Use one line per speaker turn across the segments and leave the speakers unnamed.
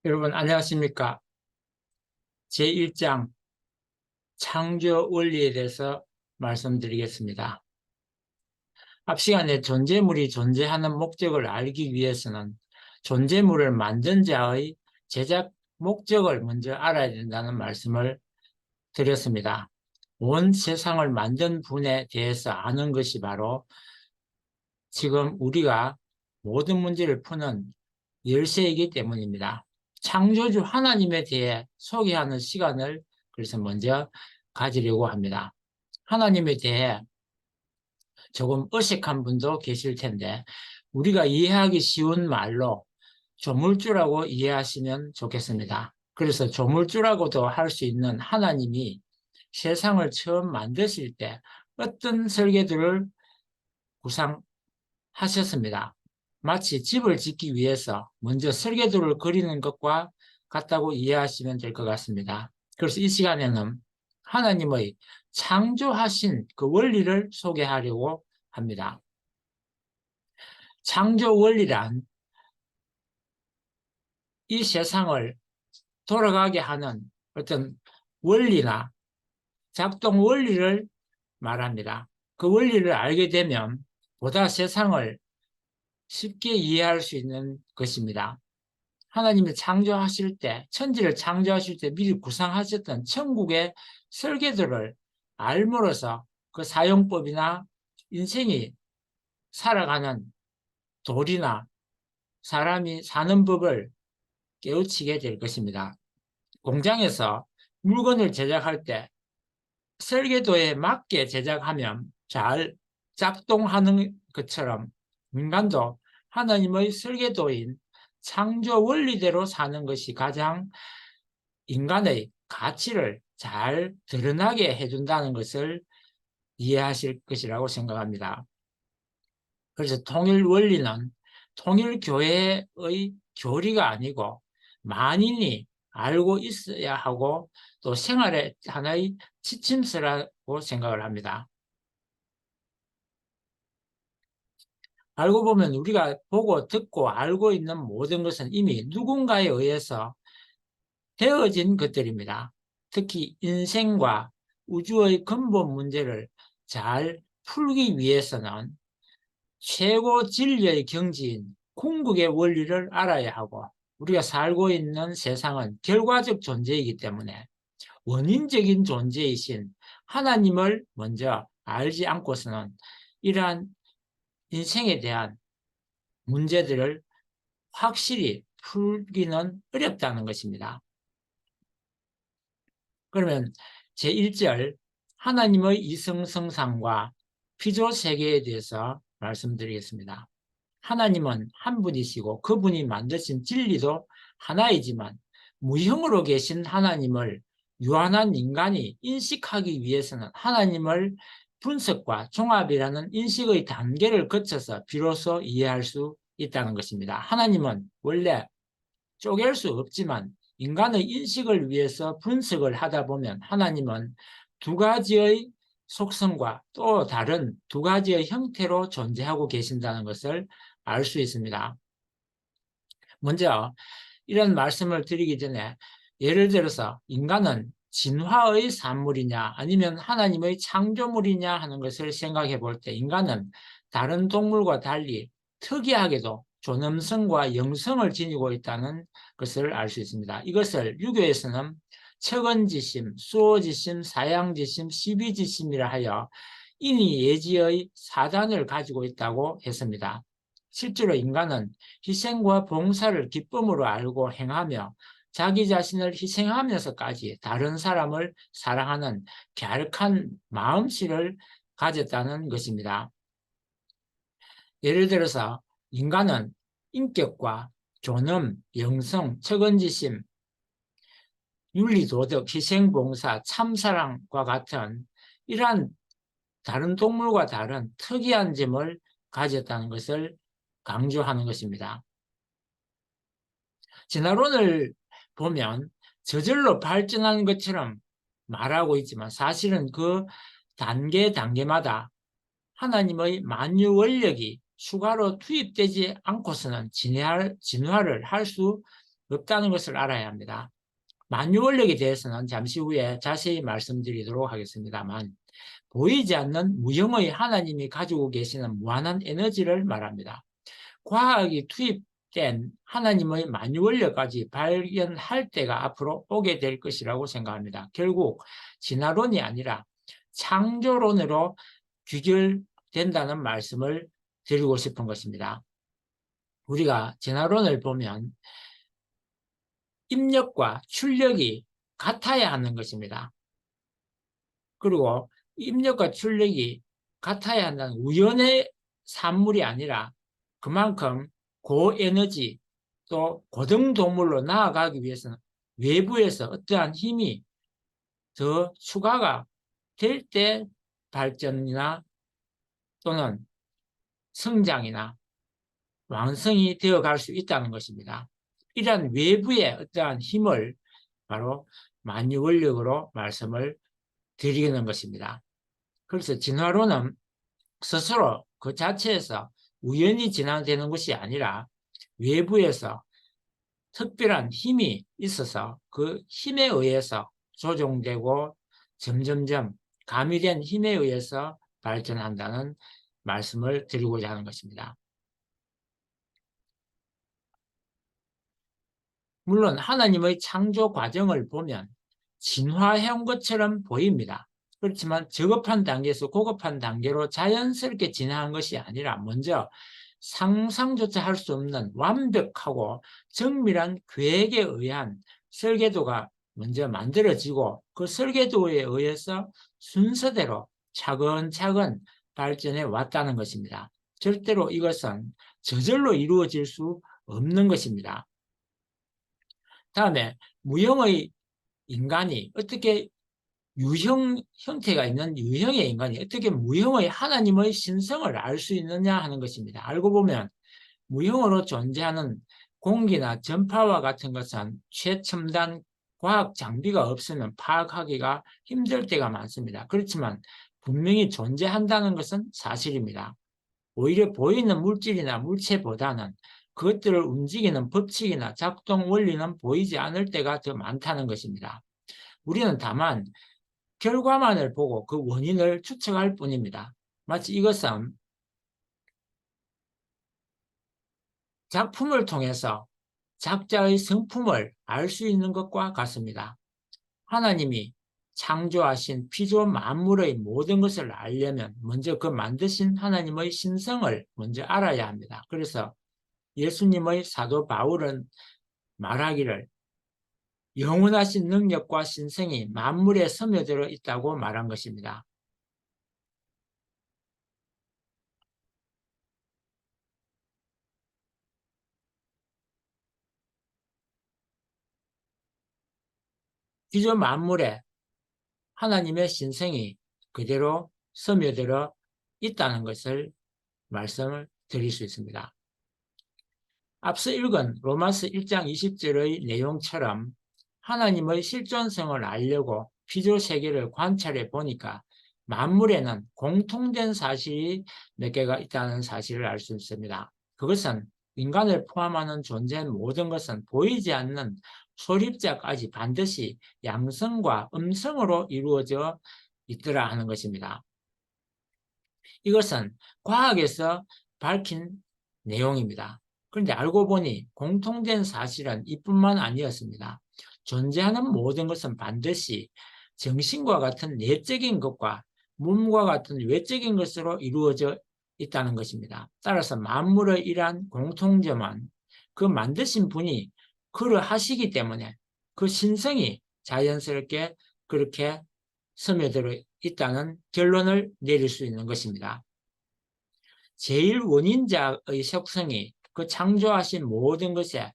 여러분 안녕하십니까? 제1장 창조 원리에 대해서 말씀드리겠습니다. 앞 시간에 존재물이 존재하는 목적을 알기 위해서는 존재물을 만든 자의 제작 목적을 먼저 알아야 된다는 말씀을 드렸습니다. 온 세상을 만든 분에 대해서 아는 것이 바로 지금 우리가 모든 문제를 푸는 열쇠이기 때문입니다. 창조주 하나님에 대해 소개하는 시간을 그래서 먼저 가지려고 합니다. 하나님에 대해 조금 어색한 분도 계실 텐데 우리가 이해하기 쉬운 말로 조물주라고 이해하시면 좋겠습니다. 그래서 조물주라고도 할 수 있는 하나님이 세상을 처음 만드실 때 어떤 설계도를 구상하셨습니다. 마치 집을 짓기 위해서 먼저 설계도를 그리는 것과 같다고 이해하시면 될 것 같습니다. 그래서 이 시간에는 하나님의 창조하신 그 원리를 소개하려고 합니다. 창조 원리란 이 세상을 돌아가게 하는 어떤 원리나 작동 원리를 말합니다. 그 원리를 알게 되면 보다 세상을 쉽게 이해할 수 있는 것입니다. 하나님이 창조하실 때, 천지를 창조하실 때 미리 구상하셨던 천국의 설계도를 알므로써 그 사용법이나 인생이 살아가는 도리나 사람이 사는 법을 깨우치게 될 것입니다. 공장에서 물건을 제작할 때 설계도에 맞게 제작하면 잘 작동하는 것처럼 인간도 하나님의 설계도인 창조 원리대로 사는 것이 가장 인간의 가치를 잘 드러나게 해준다는 것을 이해하실 것이라고 생각합니다. 그래서 통일 원리는 통일교회의 교리가 아니고 만인이 알고 있어야 하고 또 생활의 하나의 지침서라고 생각을 합니다. 알고 보면 우리가 보고 듣고 알고 있는 모든 것은 이미 누군가에 의해서 되어진 것들입니다. 특히 인생과 우주의 근본 문제를 잘 풀기 위해서는 최고 진리의 경지인 궁극의 원리를 알아야 하고 우리가 살고 있는 세상은 결과적 존재이기 때문에 원인적인 존재이신 하나님을 먼저 알지 않고서는 이러한 인생에 대한 문제들을 확실히 풀기는 어렵다는 것입니다. 그러면 제1절 하나님의 이성성상과 피조세계에 대해서 말씀드리겠습니다. 하나님은 한 분이시고 그분이 만드신 진리도 하나이지만 무형으로 계신 하나님을 유한한 인간이 인식하기 위해서는 하나님을 분석과 종합이라는 인식의 단계를 거쳐서 비로소 이해할 수 있다는 것입니다. 하나님은 원래 쪼갤 수 없지만 인간의 인식을 위해서 분석을 하다 보면 하나님은 두 가지의 속성과 또 다른 두 가지의 형태로 존재하고 계신다는 것을 알 수 있습니다. 먼저 이런 말씀을 드리기 전에 예를 들어서 인간은 진화의 산물이냐 아니면 하나님의 창조물이냐 하는 것을 생각해 볼 때 인간은 다른 동물과 달리 특이하게도 존엄성과 영성을 지니고 있다는 것을 알 수 있습니다. 이것을 유교에서는 척언지심, 수호지심, 사양지심, 시비지심이라 하여 인이 예지의 사단을 가지고 있다고 했습니다. 실제로 인간은 희생과 봉사를 기쁨으로 알고 행하며 자기 자신을 희생하면서까지 다른 사람을 사랑하는 갸륵한 마음씨를 가졌다는 것입니다. 예를 들어서 인간은 인격과 존엄, 영성, 척언지심, 윤리도덕, 희생봉사, 참사랑과 같은 이러한 다른 동물과 다른 특이한 점을 가졌다는 것을 강조하는 것입니다. 진화론을 보면 저절로 발전한 것처럼 말하고 있지만 사실은 그 단계마다 하나님의 만유 원력이 추가로 투입되지 않고서는 진화를 할 수 없다는 것을 알아야 합니다. 만유원력에 대해서는 잠시 후에 자세히 말씀드리도록 하겠습니다만 보이지 않는 무형의 하나님이 가지고 계시는 무한한 에너지를 말합니다. 과학이 투입된 하나님의 만유원력까지 발견할 때가 앞으로 오게 될 것이라고 생각합니다. 결국 진화론이 아니라 창조론으로 귀결된다는 말씀을 드리고 싶은 것입니다. 우리가 진화론을 보면 입력과 출력이 같아야 하는 것입니다. 그리고 입력과 출력이 같아야 한다는 우연의 산물이 아니라 그만큼 고에너지 또 고등동물로 나아가기 위해서는 외부에서 어떠한 힘이 더 추가가 될 때 발전이나 또는 성장이나 완성이 되어 갈 수 있다는 것입니다. 이러한 외부의 어떠한 힘을 바로 만유원력으로 말씀을 드리는 것입니다. 그래서 진화론은 스스로 그 자체에서 우연히 진화되는 것이 아니라 외부에서 특별한 힘이 있어서 그 힘에 의해서 조종되고 점점점 가미된 힘에 의해서 발전한다는 말씀을 드리고자 하는 것입니다. 물론 하나님의 창조 과정을 보면 진화해온 것처럼 보입니다. 그렇지만 저급한 단계에서 고급한 단계로 자연스럽게 진화한 것이 아니라 먼저 상상조차 할 수 없는 완벽하고 정밀한 계획에 의한 설계도가 먼저 만들어지고 그 설계도에 의해서 순서대로 차근차근 발전해 왔다는 것입니다. 절대로 이것은 저절로 이루어질 수 없는 것입니다. 다음에 무형의 인간이 어떻게 유형 형태가 있는 유형의 인간이 어떻게 무형의 하나님의 신성을 알 수 있느냐 하는 것입니다. 알고 보면 무형으로 존재하는 공기나 전파와 같은 것은 최첨단 과학 장비가 없으면 파악하기가 힘들 때가 많습니다. 그렇지만 분명히 존재한다는 것은 사실입니다. 오히려 보이는 물질이나 물체보다는 그것들을 움직이는 법칙이나 작동 원리는 보이지 않을 때가 더 많다는 것입니다. 우리는 다만 결과만을 보고 그 원인을 추측할 뿐입니다. 마치 이것은 작품을 통해서 작자의 성품을 알 수 있는 것과 같습니다. 하나님이 창조하신 피조 만물의 모든 것을 알려면 먼저 그 만드신 하나님의 신성을 먼저 알아야 합니다. 그래서 예수님의 사도 바울은 말하기를 영원하신 능력과 신성이 만물에 스며들어 있다고 말한 것입니다. 피조 만물에 하나님의 신성이 그대로 스며들어 있다는 것을 말씀을 드릴 수 있습니다. 앞서 읽은 로마서 1장 20절의 내용처럼 하나님의 실존성을 알려고 피조 세계를 관찰해 보니까 만물에는 공통된 사실이 몇 개가 있다는 사실을 알 수 있습니다. 그것은 인간을 포함하는 존재의 모든 것은 보이지 않는 소립자까지 반드시 양성과 음성으로 이루어져 있더라 하는 것입니다. 이것은 과학에서 밝힌 내용입니다. 그런데 알고 보니 공통된 사실은 이뿐만 아니었습니다. 존재하는 모든 것은 반드시 정신과 같은 내적인 것과 몸과 같은 외적인 것으로 이루어져 있다는 것입니다. 따라서 만물의 이러한 공통점은 그 만드신 분이 그를 하시기 때문에 그 신성이 자연스럽게 그렇게 스며들어 있다는 결론을 내릴 수 있는 것입니다. 제일 원인자의 속성이 그 창조하신 모든 것에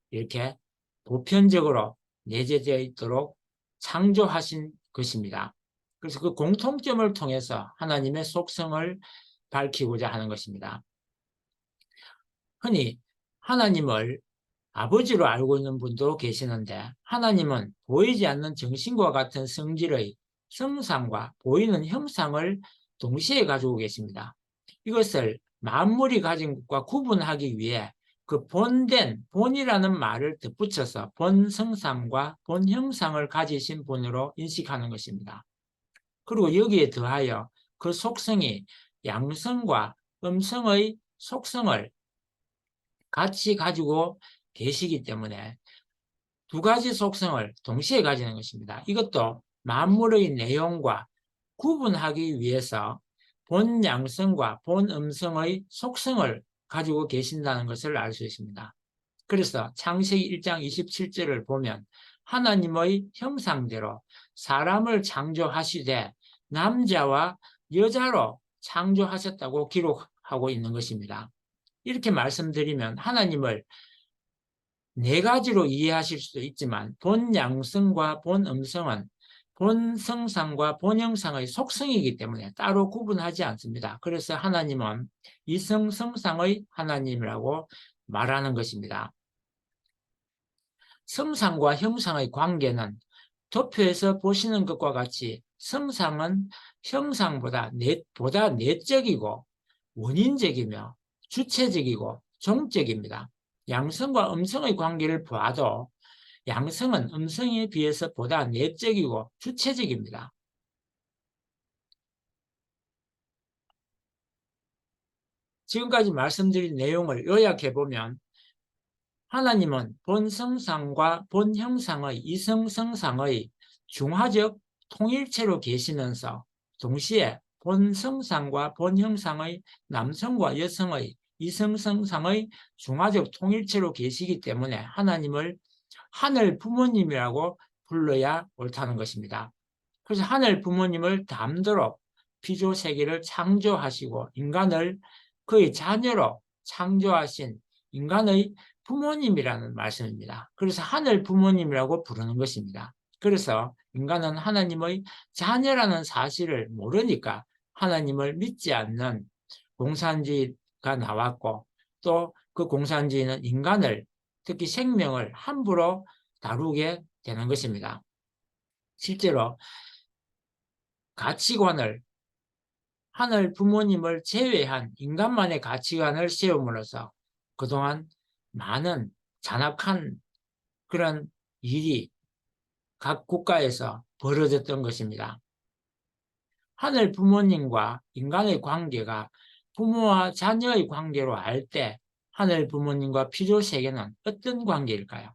이렇게 보편적으로 내재되어 있도록 창조하신 것입니다. 그래서 그 공통점을 통해서 하나님의 속성을 밝히고자 하는 것입니다. 흔히 하나님을 아버지로 알고 있는 분도 계시는데 하나님은 보이지 않는 정신과 같은 성질의 성상과 보이는 형상을 동시에 가지고 계십니다. 이것을 만물이 가진 것과 구분하기 위해 그 본이라는 말을 덧붙여서 본성상과 본형상을 가지신 분으로 인식하는 것입니다. 그리고 여기에 더하여 그 속성이 양성과 음성의 속성을 같이 가지고 계시기 때문에 두 가지 속성을 동시에 가지는 것입니다. 이것도 만물의 내용과 구분하기 위해서 본 양성과 본 음성의 속성을 가지고 계신다는 것을 알 수 있습니다. 그래서 창세기 1장 27절을 보면 하나님의 형상대로 사람을 창조하시되 남자와 여자로 창조하셨다고 기록하고 있는 것입니다. 이렇게 말씀드리면 하나님을 네 가지로 이해하실 수도 있지만 본 양성과 본 음성은 본 성상과 본 형상의 속성이기 때문에 따로 구분하지 않습니다. 그래서 하나님은 이성 성상의 하나님이라고 말하는 것입니다. 성상과 형상의 관계는 도표에서 보시는 것과 같이 성상은 형상보다 내적이고 원인적이며 주체적이고 종적입니다. 양성과 음성의 관계를 보아도 양성은 음성에 비해서 보다 내적이고 주체적입니다. 지금까지 말씀드린 내용을 요약해보면 하나님은 본성상과 본형상의 이성성상의 중화적 통일체로 계시면서 동시에 본성상과 본형상의 남성과 여성의 이성성상의 중화적 통일체로 계시기 때문에 하나님을 하늘 부모님이라고 불러야 옳다는 것입니다. 그래서 하늘 부모님을 담도록 피조 세계를 창조하시고 인간을 그의 자녀로 창조하신 인간의 부모님이라는 말씀입니다. 그래서 하늘 부모님이라고 부르는 것입니다. 그래서 인간은 하나님의 자녀라는 사실을 모르니까 하나님을 믿지 않는 공산주의가 나왔고 또 그 공산주의는 인간을 특히 생명을 함부로 다루게 되는 것입니다. 실제로 가치관을 하늘 부모님을 제외한 인간만의 가치관을 세움으로써 그동안 많은 잔악한 그런 일이 각 국가에서 벌어졌던 것입니다. 하늘 부모님과 인간의 관계가 부모와 자녀의 관계로 알 때 하늘 부모님과 피조 세계는 어떤 관계일까요?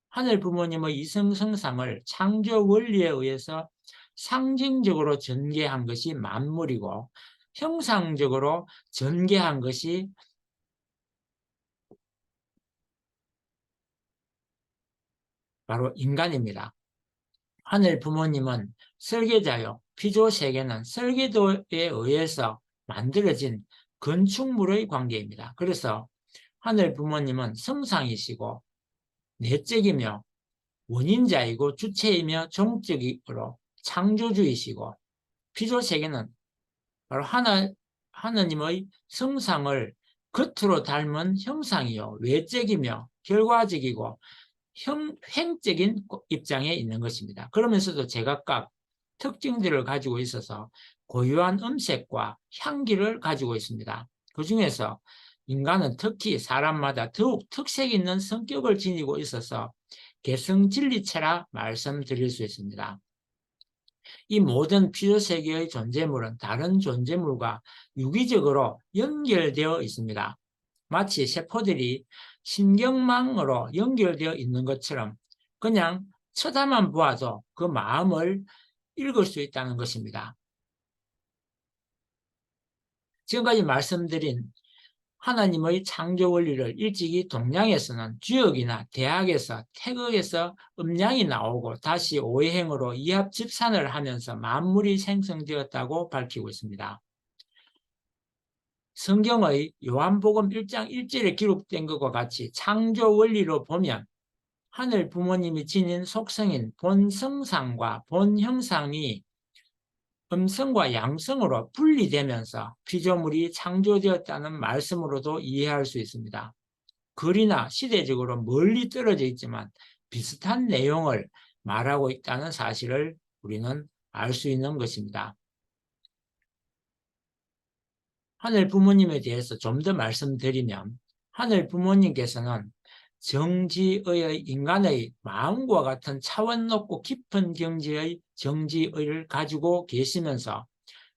하늘 부모님의 이성성상을 창조 원리에 의해서 상징적으로 전개한 것이 만물이고 형상적으로 전개한 것이 바로 인간입니다. 하늘 부모님은 설계자요, 피조 세계는 설계도에 의해서 만들어진 건축물의 관계입니다. 그래서 하늘 부모님은 성상이시고 내적이며 원인자이고 주체이며 종적으로 창조주이시고 피조 세계는 바로 하나님의 성상을 겉으로 닮은 형상이요 외적이며 결과적이고 횡적인 입장에 있는 것입니다. 그러면서도 제각각 특징들을 가지고 있어서 고유한 음색과 향기를 가지고 있습니다. 그 중에서 인간은 특히 사람마다 더욱 특색 있는 성격을 지니고 있어서 개성진리체라 말씀드릴 수 있습니다. 이 모든 피조세계의 존재물은 다른 존재물과 유기적으로 연결되어 있습니다. 마치 세포들이 신경망으로 연결되어 있는 것처럼 그냥 쳐다만 보아도 그 마음을 읽을 수 있다는 것입니다. 지금까지 말씀드린 하나님의 창조 원리를 일찍이 동양에서는 주역이나 대학에서 태극에서 음양이 나오고 다시 오해행으로 이합집산을 하면서 만물이 생성되었다고 밝히고 있습니다. 성경의 요한복음 1장 1절에 기록된 것과 같이 창조 원리로 보면 하늘 부모님이 지닌 속성인 본성상과 본형상이 음성과 양성으로 분리되면서 피조물이 창조되었다는 말씀으로도 이해할 수 있습니다. 거리나 시대적으로 멀리 떨어져 있지만 비슷한 내용을 말하고 있다는 사실을 우리는 알 수 있는 것입니다. 하늘 부모님에 대해서 좀 더 말씀드리면 하늘 부모님께서는 정지의의 인간의 마음과 같은 차원 높고 깊은 경지의 정지의를 가지고 계시면서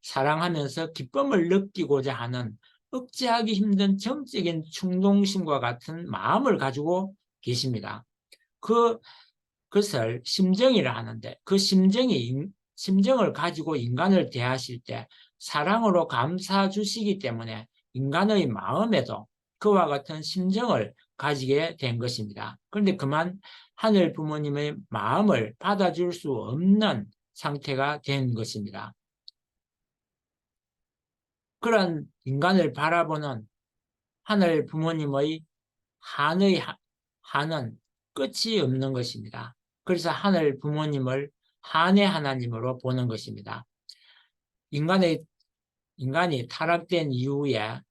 사랑하면서 기쁨을 느끼고자 하는 억제하기 힘든 정적인 충동심과 같은 마음을 가지고 계십니다. 그것을 심정이라 하는데 그 심정을 가지고 인간을 대하실 때 사랑으로 감싸 주시기 때문에 인간의 마음에도 그와 같은 심정을 가지게 된 것입니다. 그런데 그만 하늘 부모님의 마음을 받아줄 수 없는 상태가 된 것입니다. 그런 인간을 바라보는 하늘 부모님의 한은 끝이 없는 것입니다. 그래서 하늘 부모님을 한의 하나님으로 보는 것입니다. 인간이 타락된 이후에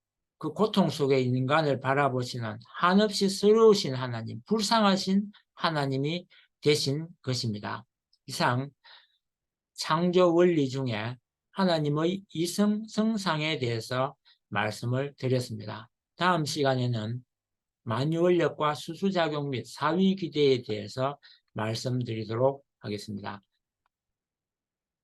그 고통 속에 인간을 바라보시는 한없이 서러우신 하나님, 불쌍하신 하나님이 되신 것입니다. 이상 창조 원리 중에 하나님의 이성성상에 대해서 말씀을 드렸습니다. 다음 시간에는 만유원력과 수수작용 및 사위기대에 대해서 말씀드리도록 하겠습니다.